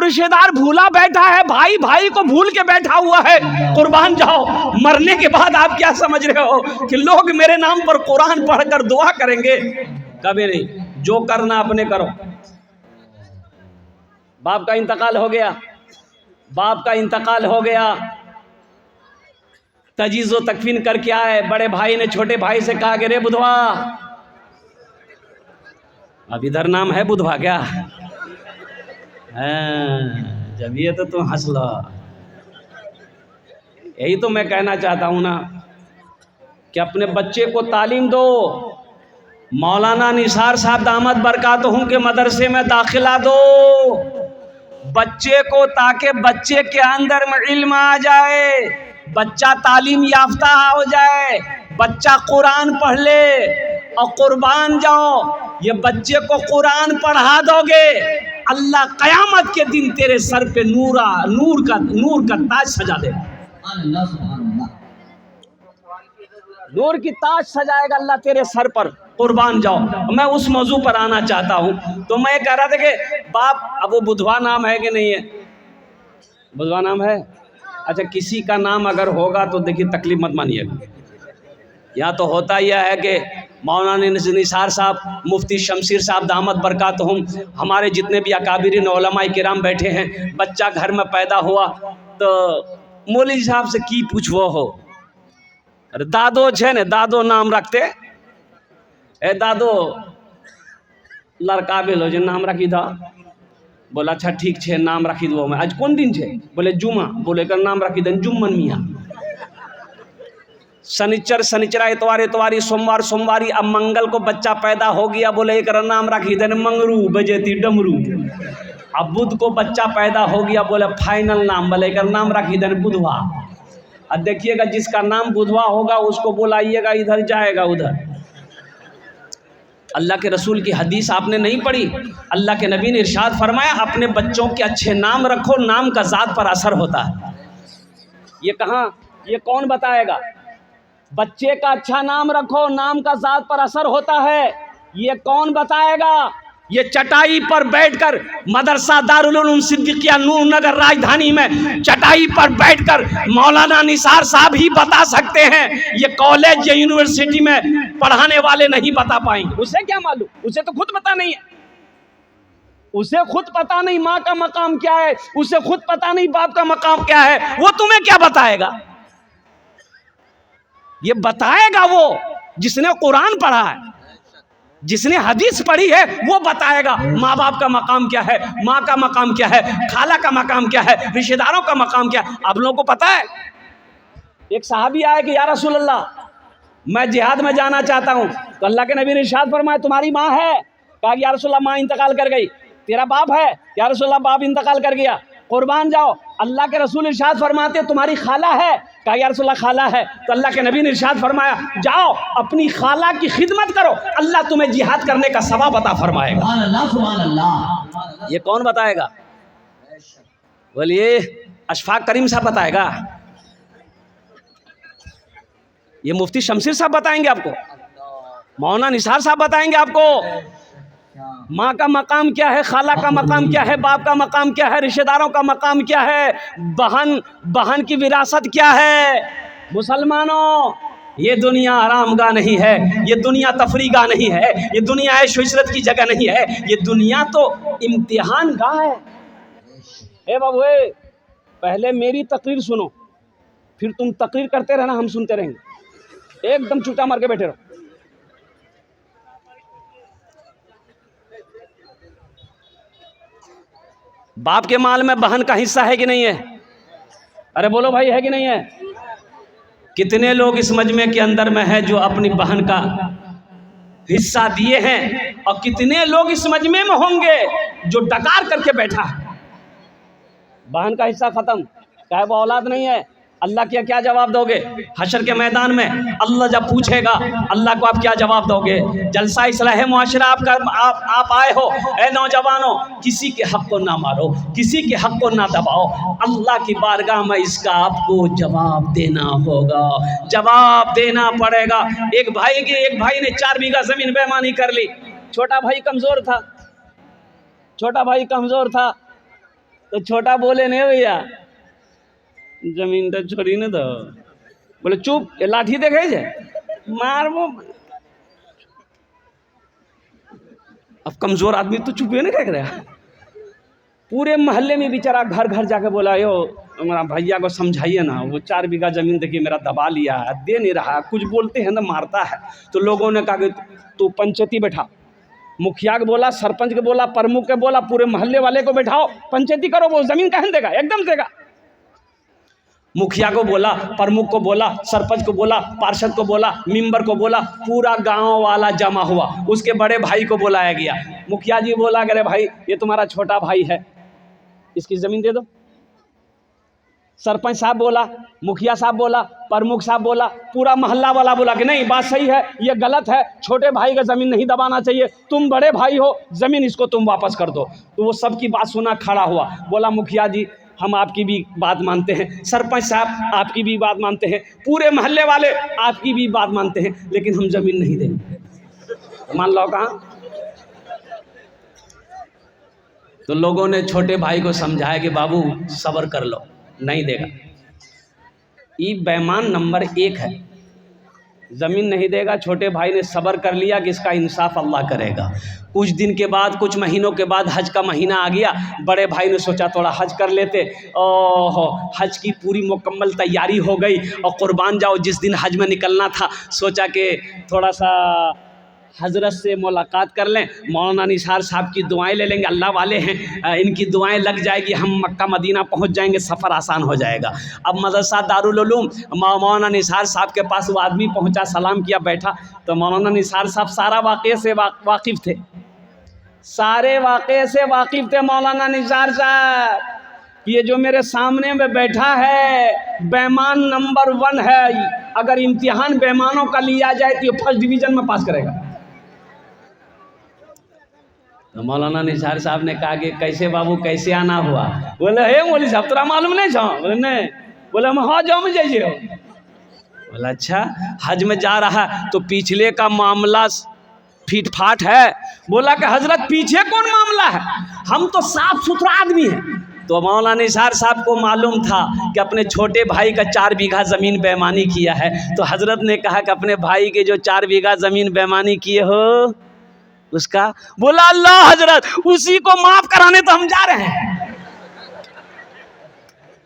रिश्तेदार भूला बैठा है, भाई भाई को भूल के बैठा हुआ है। कुर्बान जाओ, मरने के बाद आप क्या समझ रहे हो कि लोग मेरे नाम पर कुरान पढ़कर दुआ करेंगे? कभी नहीं। जो करना अपने करो। बाप का इंतकाल हो गया, बाप का इंतकाल हो गया, तजीज़ो तकफीन करके आए। बड़े भाई ने छोटे भाई से कहा कि रे बुधवा, अब इधर नाम है बुधवा क्या? जब ये तो तुम हंस लो। यही तो मैं कहना चाहता हूँ ना कि अपने बच्चे को तालीम दो। मौलाना निसार साहब दामद बरकातहू के मदरसे में दाखिला दो बच्चे को, ताकि बच्चे के अंदर में इल्म आ जाए, बच्चा तालीम याफ्ता हो जाए, बच्चा कुरान पढ़ ले। और कुर्बान जाओ, ये बच्चे को कुरान पढ़ा दोगे, अल्लाह कयामत के दिन तेरे सर पे नूर का ताज सजा दे। नूर की ताज सजाएगा अल्लाह तेरे सर पर। कुर्बान जाओ। मैं उस मौजू पर आना चाहता हूँ। तो मैं कह रहा था कि बाप, अब वो बुधवा नाम है कि नहीं है? बुधवा नाम है। अच्छा, किसी का नाम अगर होगा तो देखिए तकलीफ मत मानिएगा। यहाँ तो होता यह है कि मौलाना निसार साहब, मुफ्ती शमशीर साहब दामद बरकातहुम, हमारे जितने भी अकाबिरीन उलमाए किराम बैठे हैं, बच्चा घर में पैदा हुआ तो मौलवी साहब से की पूछवो हो? अरे दादो छे ने, दादो नाम रखते। ए दादो लड़का भेलो जे नाम रखी था। बोला अच्छा ठीक छे, नाम रखी दो। मैं आज कौन दिन छे? बोले जुमा। बोले कर नाम रखी दें जुम्मन मियाँ। शनिचर शनिचरा, इतवार इतवारी, सोमवार सोमवारी। अब मंगल को बच्चा पैदा हो गया, बोले एक नाम रखी दें मंगरू बजेती डमरू। अब बुध को बच्चा पैदा हो गया, बोले फाइनल नाम, बोले एक नाम रखी दें बुधवा। अब देखिएगा जिसका नाम बुधवा होगा उसको बुलाइएगा, इधर जाएगा उधर। अल्लाह के रसूल की हदीस आपने नहीं पढ़ी? अल्लाह के नबी ने इरशाद फरमाया, अपने बच्चों के अच्छे नाम रखो, नाम का ज़ात पर असर होता है। ये कहाँ, ये कौन बताएगा? बच्चे का अच्छा नाम रखो, नाम का ज़ात पर असर होता है, ये कौन बताएगा? ये चटाई पर बैठकर मदरसा दारुल उलूम सिद्दीकिया नूर नगर राजधानी में चटाई पर बैठकर मौलाना निसार साहब ही बता सकते हैं। ये कॉलेज या यूनिवर्सिटी में पढ़ाने वाले नहीं बता पाएंगे। उसे क्या मालूम? उसे तो खुद पता नहीं है। उसे खुद पता नहीं माँ का मकाम क्या है, उसे खुद पता नहीं बाप का मकाम क्या है। वो तुम्हें क्या बताएगा? ये बताएगा वो जिसने कुरान पढ़ा है, जिसने हदीस पढ़ी है, वो बताएगा माँ बाप का मकाम क्या है, माँ का मकाम क्या है, खाला का मकाम क्या है, रिश्तेदारों का मकाम क्या है। आप लोगों को पता है, एक सहाबी आया कि या रसूल अल्लाह, मैं जिहाद में जाना चाहता हूँ। तो अल्लाह के नबी ने इरशाद फरमाया, तुम्हारी माँ है? कहा या रसूल अल्लाह माँ इंतकाल कर गई। तेरा बाप है? या रसूल अल्लाह बाप इंतकाल कर गया। कुर्बान जाओ, अल्लाह के रसूल इरशाद फरमाते तुम्हारी खाला है? कहा या रसूल अल्लाह खाला है। तो अल्लाह के नबी ने इरशाद फरमाया, जाओ अपनी खाला की खिदमत करो, अल्लाह तुम्हें जिहाद करने का सवाब अता फरमाएगा। ये कौन बताएगा? बोलिए, अशफाक करीम साहब बताएगा? ये मुफ्ती शमशीर साहब बताएंगे आपको? मौलाना निसार साहब बताएंगे आपको माँ का मकाम क्या है, खाला का मकाम क्या है, बाप का मकाम क्या है, रिश्तेदारों का मकाम क्या है, बहन की विरासत क्या है। मुसलमानों, ये दुनिया आरामगाह नहीं है, ये दुनिया तफरीगाह नहीं है, ये दुनिया ऐश इशरत की जगह नहीं है, ये दुनिया तो इम्तिहान गाह है। ए बाबू, पहले मेरी तकरीर सुनो, फिर तुम तकरीर करते रहना, हम सुनते रहेंगे। एकदम चुटा मार के बैठे रहो। बाप के माल में बहन का हिस्सा है कि नहीं है? अरे बोलो भाई, है कि नहीं है? कितने लोग इस मजमे के अंदर में है जो अपनी बहन का हिस्सा दिए हैं, और कितने लोग इस मजमे में होंगे जो डकार करके बैठा है। बहन का हिस्सा खत्म, चाहे वो औलाद नहीं है। अल्लाह क्या क्या जवाब दोगे हशर के मैदान में? अल्लाह जब पूछेगा, अल्लाह को आप क्या जवाब दोगे? जलसा इस्लाह मुआशरा आप आए हो। ए नौजवानों, किसी के हक को ना मारो, किसी के हक को ना दबाओ। अल्लाह की बारगाह में इसका आपको जवाब देना होगा, जवाब देना पड़ेगा। एक भाई ने 4 बीघा जमीन बेईमानी कर ली। छोटा भाई कमज़ोर था, तो छोटा बोले नहीं भैया जमीन तो छोड़ी न दो, बोले चुप, ये लाठी देखे जे मार वो। अब कमजोर आदमी तो चुप नहीं कह रहा। पूरे मोहल्ले में बेचारा घर घर जाके बोला, यो हमारा भैया को समझाइए ना, वो 4 बीघा जमीन देखिए मेरा दबा लिया है, दे नहीं रहा, कुछ बोलते हैं ना मारता है। तो लोगों ने कहा कि तू पंचायती बैठा, मुखिया को बोला, सरपंच को बोला, प्रमुख को बोला, पूरे मोहल्ले वाले को बैठाओ, पंचायती करो, वो जमीन कहाँ देगा, एकदम देगा। मुखिया को बोला, प्रमुख को बोला, सरपंच को बोला, पार्षद को बोला, मेंबर को बोला, पूरा गांव वाला जमा हुआ। उसके बड़े भाई को बुलाया गया। मुखिया जी बोला, अरे भाई ये तुम्हारा छोटा भाई है, इसकी जमीन दे दो। सरपंच साहब बोला, मुखिया साहब बोला, प्रमुख साहब बोला, पूरा मोहल्ला वाला बोला कि नहीं बात सही है, ये गलत है, छोटे भाई का जमीन नहीं दबाना चाहिए, तुम बड़े भाई हो, जमीन इसको तुम वापस कर दो। तो वो सबकी बात सुना, खड़ा हुआ, बोला मुखिया जी हम आपकी भी बात मानते हैं, सरपंच साहब आपकी भी बात मानते हैं, पूरे मोहल्ले वाले आपकी भी बात मानते हैं, लेकिन हम जमीन नहीं देंगे। मान लो कहाँ। तो लोगों ने छोटे भाई को समझाया कि बाबू सब्र कर लो, नहीं देगा। ये बेईमान नंबर 1 है, ज़मीन नहीं देगा। छोटे भाई ने सब्र कर लिया कि इसका इंसाफ अल्लाह करेगा। कुछ दिन के बाद, कुछ महीनों के बाद हज का महीना आ गया। बड़े भाई ने सोचा थोड़ा हज कर लेते। ओहो, हज की पूरी मुकम्मल तैयारी हो गई और कुर्बान जाओ जिस दिन हज में निकलना था, सोचा कि थोड़ा सा हज़रत से मुलाकात कर लें, मौलाना निसार साहब की दुआएं ले लेंगे, अल्लाह वाले हैं, इनकी दुआएं लग जाएगी, हम मक्का मदीना पहुंच जाएंगे, सफ़र आसान हो जाएगा। अब मदरसा दारुल उलूम, मौलाना निसार साहब के पास वो आदमी पहुंचा, सलाम किया, बैठा। तो मौलाना निसार साहब सारा वाक़े से वाकिफ़ थे, सारे वाक़े से वाकिफ़ थे मौलाना निसार साहब। ये जो मेरे सामने में बैठा है बेईमान नंबर 1 है, अगर इम्तिहान बेईमानों का लिया जाए तो ये 1st डिवीज़न में पास करेगा। तो मौलाना निसार साहब ने कहा कि कैसे बाबू, कैसे आना हुआ? बोले हे मौलवी साहब तोरा मालूम नहीं छो? बोले नहीं। बोले हम हाँ जाओ में जाइए हो। बोला अच्छा, हज में जा रहा है तो पिछले का मामला फीट फाट है। बोला कि हजरत पीछे कौन मामला है, हम तो साफ सुथरा आदमी हैं। तो मौलाना निसार साहब को मालूम था कि अपने छोटे भाई का 4 बीघा ज़मीन बेईमानी किया है। तो हजरत ने कहा कि अपने भाई के जो 4 बीघा ज़मीन बेईमानी किए हो उसका, बोला अल्लाह हजरत उसी को माफ कराने तो हम जा रहे हैं।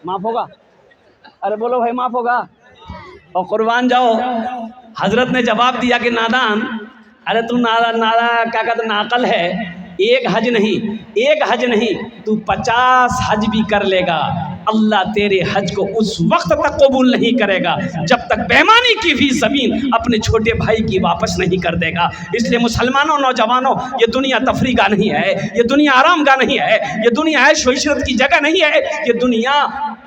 माफ होगा? अरे बोलो भाई माफ होगा और कुर्बान जाओ। हजरत ने जवाब दिया कि नादान, अरे तू नादा क्या कहते नाकल है, एक हज नहीं तू 50 हज भी कर लेगा, अल्लाह तेरे हज को उस वक्त तक कबूल नहीं करेगा जब तक बेईमानी की भी ज़मीन अपने छोटे भाई की वापस नहीं कर देगा। इसलिए मुसलमानों, नौजवानों, ये दुनिया तफरी का नहीं है, ये दुनिया आराम का नहीं है, ये दुनिया ऐश व इशरत की जगह नहीं है, ये दुनिया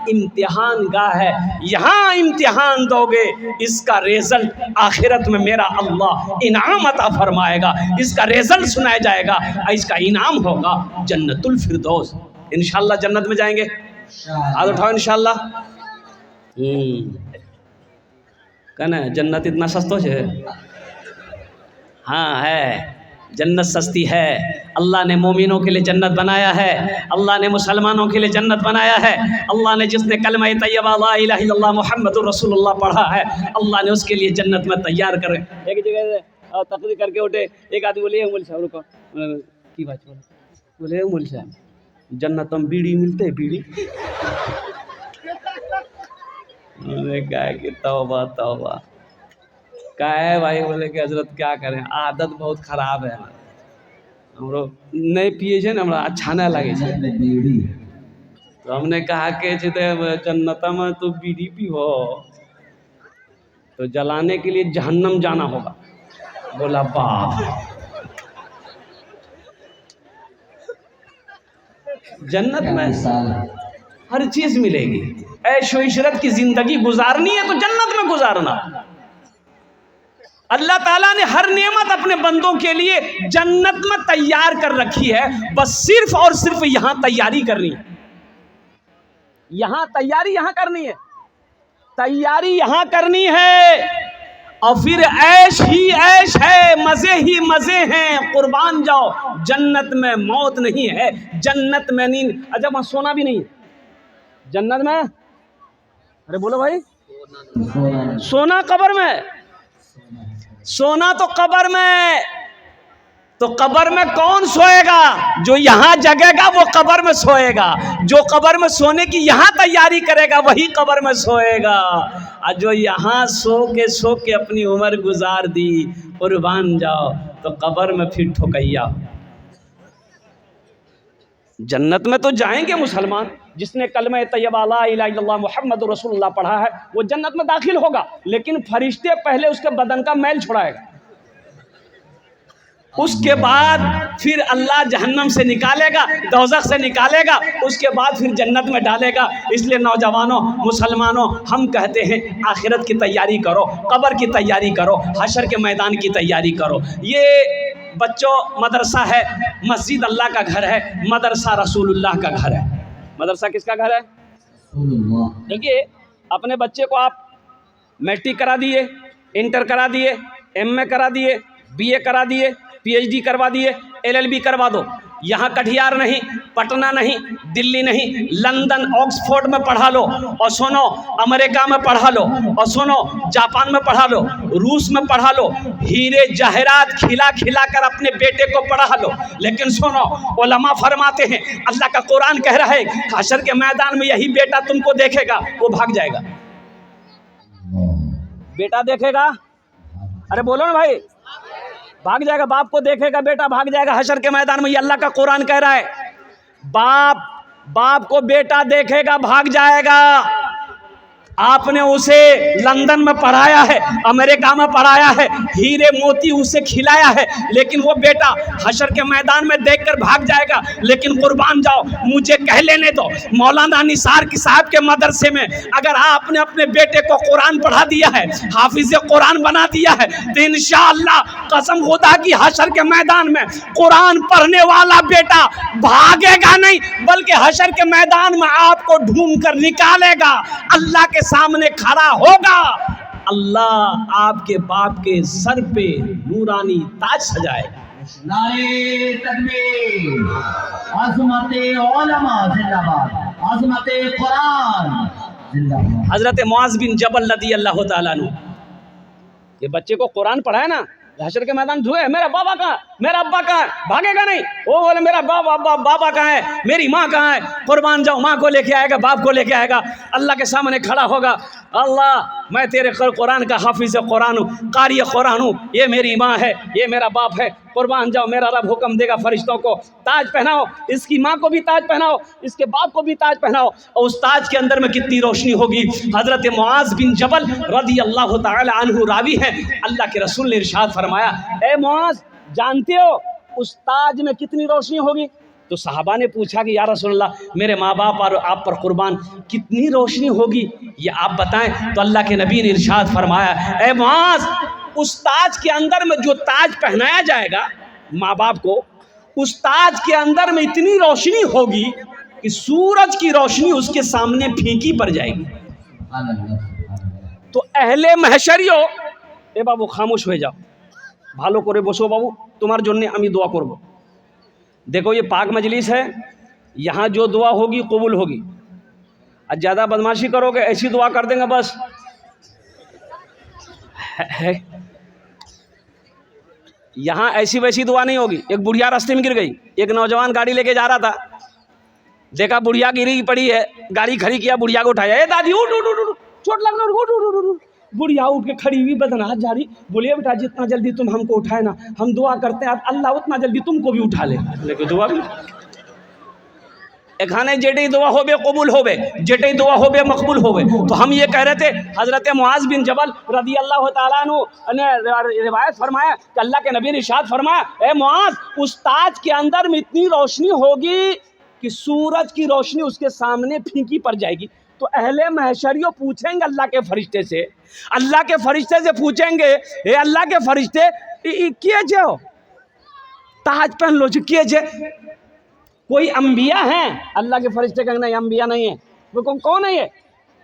इम्तिहान गाह है। यहाँ इम्तिहान दोगे, इसका रिजल्ट आखिरत में मेरा अल्लाह इनाम अता फरमाएगा, इसका रिजल्ट सुनाया जाएगा, इसका इनाम होगा जन्नतुल फिरदौस। इंशाअल्लाह जन्नत में जाएंगे। हाथ उठाओ इंशाअल्लाह। कहना जन्नत इतना सस्तो है? हाँ है, जन्नत सस्ती है। अल्लाह ने मोमिनों के लिए जन्नत बनाया है, अल्लाह ने मुसलमानों के लिए जन्नत बनाया है। अल्लाह ने जिसने कलमा तैयबा ला इलाहा इल्लल्लाह मुहम्मदुर रसूलुल्लाह पढ़ा है, अल्लाह ने उसके लिए जन्नत में तैयार कर। एक जगह से तकरीर करके उठे, एक आदमी बोले मौलवी साहब रुको, की बात बोले मौलवी साहब जन्नत में बीड़ी मिलते है, बीड़ी? मैंने कहा कि तौबा तौबा। क्या है भाई? बोले कि हजरत क्या करें, आदत बहुत खराब है, हमरो नहीं पिए छे ना, हमरा अच्छा नहीं लगे बीड़ी। तो हमने कहा कि जन्नत में तो बीड़ी पी हो तो जलाने के लिए जहन्नम जाना होगा। बोला बाप, जन्नत में हर चीज मिलेगी, ऐशो इशरत की जिंदगी गुजारनी है तो जन्नत में गुजारना। अल्लाह ताला ने हर नेमत अपने बंदों के लिए जन्नत में तैयार कर रखी है, बस सिर्फ और सिर्फ यहाँ तैयारी करनी है। यहाँ तैयारी यहाँ करनी है, तैयारी यहाँ करनी है। और फिर ऐश ही ऐश है, मजे ही मजे हैं, कुर्बान जाओ। जन्नत में मौत नहीं है, जन्नत में नींद। अच्छा वहां सोना भी नहीं है जन्नत में? अरे बोलो भाई, सोना कब्र में? सोना तो कब्र में। तो कब्र में कौन सोएगा? जो यहाँ जगेगा वो कब्र में सोएगा। जो कब्र में सोने की यहाँ तैयारी करेगा वही कब्र में सोएगा। और जो यहाँ सो के अपनी उम्र गुजार दी, कुर्बान जाओ, तो कब्र में फिर ठोकैया। जन्नत में तो जाएंगे मुसलमान, जिसने कलमा तैयबा ला इलाहा इल्लल्लाह मुहम्मदुर रसूलुल्लाह पढ़ा है वो जन्नत में दाखिल होगा। लेकिन फरिश्ते पहले उसके बदन का मैल छुड़ाएगा, उसके बाद फिर अल्लाह जहन्नम से निकालेगा, दोज़ख से निकालेगा, उसके बाद फिर जन्नत में डालेगा। इसलिए नौजवानों, मुसलमानों, हम कहते हैं आखिरत की तैयारी करो, कब्र की तैयारी करो, हशर के मैदान की तैयारी करो। ये बच्चों मदरसा है, मस्जिद अल्लाह का घर है, मदरसा रसूलुल्लाह का घर है। मदरसा किसका घर है? देखिए, अपने बच्चे को आप मैट्रिक करा दिए, इंटर करा दिए, एमए करा दिए, बीए करा दिए, पीएचडी करवा दिए, एलएलबी करवा दो। यहाँ कटिहार नहीं, पटना नहीं, दिल्ली नहीं, लंदन ऑक्सफोर्ड में पढ़ा लो, और सुनो अमेरिका में पढ़ा लो, और सुनो जापान में पढ़ा लो, रूस में पढ़ा लो, हीरे जहरात खिला खिला कर अपने बेटे को पढ़ा लो। लेकिन सुनो, उलमा फरमाते हैं, अल्लाह का कुरान कह रहा है, हशर के मैदान में यही बेटा तुमको देखेगा, वो भाग जाएगा। बेटा देखेगा, अरे बोलो ना भाई, भाग जाएगा। बाप को देखेगा, बेटा भाग जाएगा हशर के मैदान में। ये अल्लाह का कुरान कह रहा है। बाप को बेटा देखेगा, भाग जाएगा। आपने उसे लंदन में पढ़ाया है, अमेरिका में पढ़ाया है, हीरे मोती उसे खिलाया है, लेकिन वो बेटा हशर के मैदान में देखकर भाग जाएगा। लेकिन कुर्बान जाओ, मुझे कह लेने दो, मौलाना निसार की साहब के मदरसे में अगर आपने अपने बेटे को कुरान पढ़ा दिया है, हाफिज कुरान बना दिया है, तो इंशाअल्लाह कसम खुदा की हशर के मैदान में कुरान पढ़ने वाला बेटा भागेगा नहीं, बल्कि हशर के मैदान में आपको ढूंढ कर निकालेगा, अल्लाह के सामने खड़ा होगा। अल्लाह आपके बाप के सर पे नूरानी ताज सजाएगा। नारे तकबीर, अज़मते उलमा जिंदाबाद, अज़मते कुरान जिंदाबाद। हजरत मुआज़ बिन जबल रज़ी अल्लाह ताला अन्हु, ये बच्चे को कुरान पढ़ाया ना, हशर के मैदान धुए, मेरा बाबा कहाँ, मेरा अब्बा कहाँ है, भागेगा नहीं। वो बोले मेरा बाबा कहाँ है, मेरी माँ कहाँ है, कुर्बान जाओ, माँ को लेके आएगा, बाप को लेके आएगा, अल्लाह के सामने खड़ा होगा। अल्लाह मैं तेरे कुरान का हाफिज़ कुरान हूँ, कारी कुरान हूँ, ये मेरी माँ है, ये मेरा बाप है, कुर्बान जाओ, मेरा रब हुक्म देगा फरिश्तों को ताज पहनाओ, इसकी माँ को भी ताज पहनाओ, इसके बाप को भी ताज पहनाओ। और उस ताज के अंदर में कितनी रोशनी होगी। हज़रत मुआज़ बिन जबल रज़ी अल्लाह ताला अन्हु रावी हैं, अल्लाह के रसूल ने इरशाद फरमाया, ए मुआज़ जानते हो उस ताज में कितनी रोशनी होगी? तो सहाबा ने पूछा कि या रसूलल्लाह, मेरे माँ बाप और आप पर कुर्बान कितनी रोशनी होगी, ये आप बताएं। तो अल्लाह के नबी ने इरशाद फरमाया, ए मुआज़, उस ताज के अंदर में जो ताज पहनाया जाएगा माँ बाप को, उस ताज के अंदर में इतनी रोशनी होगी कि सूरज की रोशनी उसके सामने फीकी पड़ जाएगी। तो अहले महशरियो, ए बाबू खामोश हो जाओ, भालो करे बसो बाबू, तुम्हार जन्य आमी दुआ करबो। देखो ये पाक मजलिस है, यहाँ जो दुआ होगी कबूल होगी, और ज़्यादा बदमाशी करोगे ऐसी दुआ कर देंगे बस है। यहाँ ऐसी वैसी दुआ नहीं होगी। एक बुढ़िया रास्ते में गिर गई, एक नौजवान गाड़ी लेके जा रहा था, देखा बुढ़िया गिरी पड़ी है, गाड़ी खड़ी किया, बुढ़िया को उठाया, ए दादी उठ उठ उठ, चोट लगना, उठ उठ। बुढ़िया उठ के खड़ी हुई, बदनहाथ जा रही, बोलिए बेटा जितना जल्दी तुम हमको उठाए ना, हम दुआ करते हैं अल्लाह उतना जल्दी तुमको भी उठा ले। लेकिन दुआ भी एखाने जेटे दुआ होबे कबूल होबे, जेटे दुआ होबे मकबूल होबे। तो हम ये कह रहे थे, हज़रत मुआज़ बिन जबल रज़ी अल्लाह ताला अन्हु ने रिवायत फरमाया कि अल्लाह के नबी ने इरशाद फरमाया, ए मुआज़, उस ताज के अंदर में इतनी रोशनी होगी कि सूरज की रोशनी उसके सामने फीकी पड़ जाएगी। तो अहले महशरियों पूछेंगे अल्लाह के फरिश्ते से, अल्लाह के फरिश्ते से पूछेंगे, ए अल्लाह के फरिश्ते किए जो ताज पहन लो, जो किए जे कोई अंबिया हैं? अल्लाह के फरिश्ते कहेंगे नहीं अंबिया नहीं है। वो कौन है ये?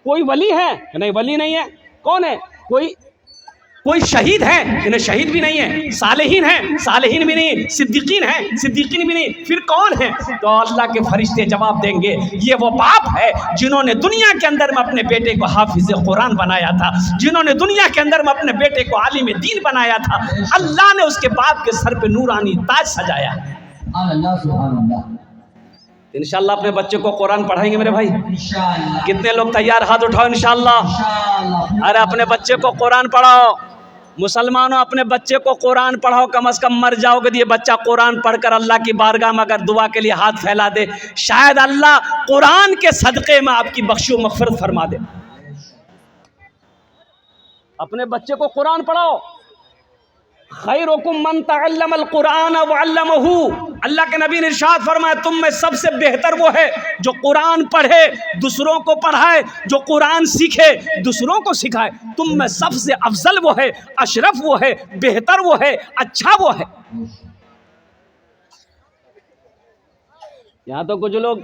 कोई वली है? नहीं वली नहीं है। कौन है? कोई कोई शहीद हैं, इन्हें शहीद भी नहीं है, सालेहीन हैं, सालेहीन भी नहीं, सिद्दीकीन हैं, सिद्दीकीन भी नहीं, फिर कौन है? तो अल्लाह के फरिश्ते जवाब देंगे, ये वो बाप है जिन्होंने दुनिया के अंदर में अपने बेटे को हाफिज कुरान बनाया था, जिन्होंने दुनिया के अंदर में अपने बेटे को आलिम दीन बनाया था। अल्लाह ने उसके बाप के सर पे नूरानी ताज सजाया। अल्लाह सुभान अल्लाह। इंशाअल्लाह अपने बच्चे को कुरान पढ़ाएंगे मेरे भाई। इंशाअल्लाह कितने लोग तैयार? हाथ उठाओ इंशाअल्लाह। इंशाअल्लाह। अरे अपने बच्चे को कुरान पढ़ाओ मुसलमानों, अपने बच्चे को कुरान पढ़ाओ। कम से कम मर जाओगे तो ये बच्चा कुरान पढ़कर अल्लाह की बारगाह में अगर दुआ के लिए हाथ फैला दे, शायद अल्लाह कुरान के सदक़े में आपकी बख्शो मग़फ़िरत फरमा दे। अपने बच्चे को कुरान पढ़ाओ। खैरुकुम मन तअल्लमल कुरान व अल्लमहू। अल्लाह के नबी ने इरशाद फरमाया, तुम में सबसे बेहतर वो है जो कुरान पढ़े, दूसरों को पढ़ाए, जो कुरान सीखे, दूसरों को सिखाए। तुम में सबसे अफजल वो है, अशरफ वो है, बेहतर वो है, अच्छा वो है। यहाँ तो कुछ लोग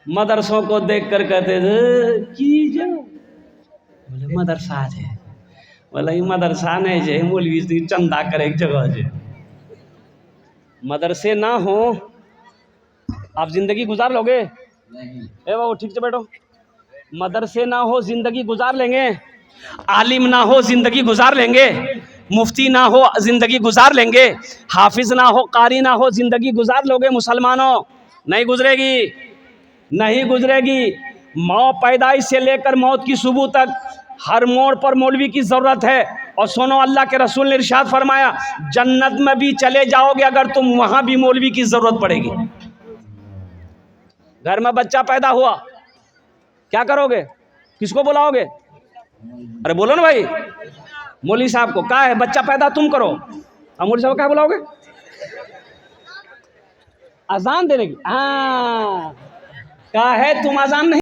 मदरसों को देख कर कहते थे की जो बोले मदरसा है, बोले ये मदरसा नहीं है, मौलवी से चंदा करे एक जगह से। मदरसे ना हो आप जिंदगी गुजार लोगे? ए बाबू ठीक से बैठो। मदरसे ना हो जिंदगी गुजार लेंगे? आलिम ना हो जिंदगी गुजार लेंगे? मुफ्ती ना हो जिंदगी गुजार लेंगे? हाफिज ना हो, कारी ना हो, जिंदगी गुजार लोगे? मुसलमानों नहीं गुजरेगी, नहीं गुजरेगी। मौत पैदाइश से लेकर मौत की सुबह तक हर मोड़ पर मौलवी की ज़रूरत है। और सुनो, अल्लाह के रसूल ने इरशाद फरमाया, जन्नत में भी चले जाओगे अगर तुम वहाँ भी मौलवी की ज़रूरत पड़ेगी। घर में बच्चा पैदा हुआ, क्या करोगे? किसको बुलाओगे? अरे बोलो ना भाई, मौलवी साहब को। कहा है बच्चा पैदा तुम करो, अब मौलवी साहब को क्या बुलाओगे? अजान देने की। हाँ, कहा है तुम अजान नहीं